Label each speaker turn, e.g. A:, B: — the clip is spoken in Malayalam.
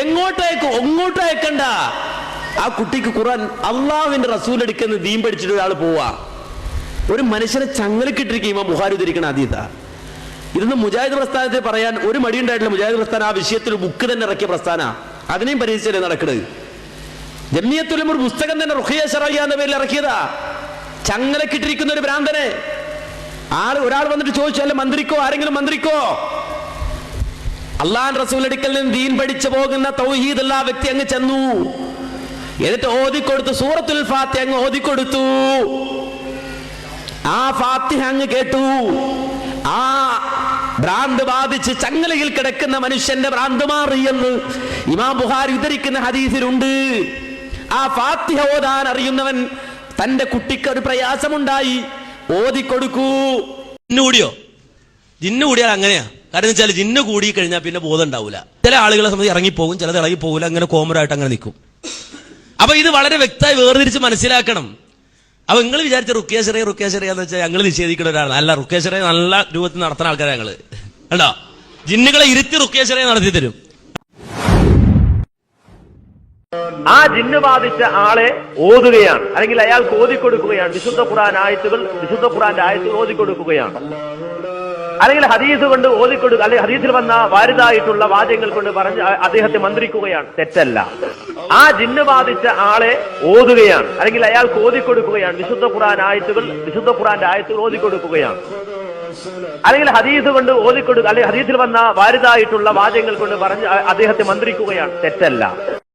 A: എങ്ങോട്ടും അയക്കണ്ട. ആ കുട്ടിക്ക് ഖുർആൻ അള്ളാഹുവിന്റെ റസൂൽ എടുക്കുന്ന ദീൻ പഠിച്ചിട്ട് ഒരാൾ പോവാ. ഒരു മനുഷ്യനെ ചങ്ങലക്കിട്ടിരിക്കും ഇമാം ബുഖാരി ഉദ്ധരിക്കുന്ന ഹദീസാ. ഇതൊന്നും മുജാഹിദ് പ്രസ്ഥാനത്തിൽ പറയാൻ ഒരു മടിയുണ്ടായിട്ടില്ല. മുജാഹിദ് പ്രസ്ഥാനം ആ വിഷയത്തിൽ ബുക്ക് തന്നെ ഇറക്കിയ പ്രസ്ഥാന. അതിനെയും പരീക്ഷിച്ചല്ലേ നടക്കുന്നത്. ജമിയത്തുൽ ഉലമ ഒരു പുസ്തകം തന്നെ റുഖിയ ശറഇയ്യ എന്ന പേരിൽ ഇറക്കിയതാ. ചങ്ങലക്കിട്ടിരിക്കുന്ന ഒരു ഭ്രാന്തനെ ഒരാൾ വന്നിട്ട് ചോദിച്ചു, അല്ല മന്ത്രിക്കോ, ആരെങ്കിലും മന്ത്രിക്കോ? അള്ളാഹുവിന്റെ റസൂൽ അടുക്കൽ നിന്ന് ദീൻ പഠിച്ചു പോകുന്ന തൗഹീദുള്ള ആ വ്യക്തി അങ്ങ് ചെന്നു. എന്നിട്ട് ഓതിക്കൊടുത്തു, സൂറത്തുൽ ഫാത്തിഹ അങ്ങ് ഓതിക്കൊടുത്തു. ആ ഫാത്തിഹ അങ്ങ് കേട്ടു. ആ ഭ്രാന്ത് ബാധിച്ച് ചങ്ങലയിൽ കിടക്കുന്ന മനുഷ്യന്റെ ഭ്രാന്ത് മാറിയെന്ന് ഇമാം ബുഖാരി ഉദ്ധരിക്കുന്ന ഹദീസിലുണ്ട്. ആ ഫാത്തിഹ ഓതാൻ അറിയുന്നവൻ തന്റെ കുട്ടിക്ക് ഒരു പ്രയാസമുണ്ടായി, ഓതിക്കൊടുക്കൂ.
B: ജിന്ന് കൂടിയാൽ അങ്ങനെയാ. കാരണം വെച്ചാൽ ജിന്ന് കൂടി കഴിഞ്ഞാൽ പിന്നെ ബോധം ഉണ്ടാവില്ല. ചില ആളുകളെ സംബന്ധിച്ച് ഇറങ്ങിപ്പോകും, ചിലത് ഇറങ്ങി പോകില്ല, അങ്ങനെ കോമറായിട്ട് അങ്ങനെ നിൽക്കും. അപ്പൊ ഇത് വളരെ വ്യക്തമായി വേർതിരിച്ച് മനസ്സിലാക്കണം. അപ്പൊ നിങ്ങൾ വിചാരിച്ച റുഖിയ ശറഇയ്യ എന്ന് വെച്ചാൽ ഞങ്ങൾ നിഷേധിക്കുന്ന ഒരാളാണ്. അല്ല, റുഖിയ ശറഇയ്യ നല്ല രൂപത്തിൽ നടത്തുന്ന ആൾക്കാരെ ഞങ്ങള് കണ്ടോ. ജിന്നുകളെ ഇരുത്തി റുഖിയ ശറഇയ്യ നടത്തി തരും.
C: ആ ജിന്ന് ബാധിച്ച ആളെ ഓതുകയാണ്, അല്ലെങ്കിൽ അയാൾക്ക് ഓതിക്കൊടുക്കുകയാണ്. വിശുദ്ധ ഖുർആന്റെ ആയത്തുകൾ ഓതിക്കൊടുക്കുകയാണ്, അല്ലെങ്കിൽ ഹദീസ് കൊണ്ട് ഓതിക്കൊടുക്കുക, അല്ലെങ്കിൽ ഹദീസിൽ വന്ന വാരിദായിട്ടുള്ള വാചകങ്ങൾ കൊണ്ട് പറഞ്ഞ് അദ്ദേഹത്തെ മന്ത്രിക്കുകയാണ്. തെറ്റല്ല. ആ ജിന്ന് ബാധിച്ച ആളെ ഓതുകയാണ്, അല്ലെങ്കിൽ അയാൾക്ക് ഓതിക്കൊടുക്കുകയാണ്. വിശുദ്ധ ഖുർആന്റെ ആയത്തുകൾ ഓതിക്കൊടുക്കുകയാണ്, അല്ലെങ്കിൽ ഹദീസ് കൊണ്ട് ഓതിക്കൊടുക്കുക, അല്ലെങ്കിൽ ഹദീസിൽ വന്ന വാരിദായിട്ടുള്ള വാചകങ്ങൾ കൊണ്ട് പറഞ്ഞ് അദ്ദേഹത്തെ മന്ത്രിക്കുകയാണ്. തെറ്റല്ല.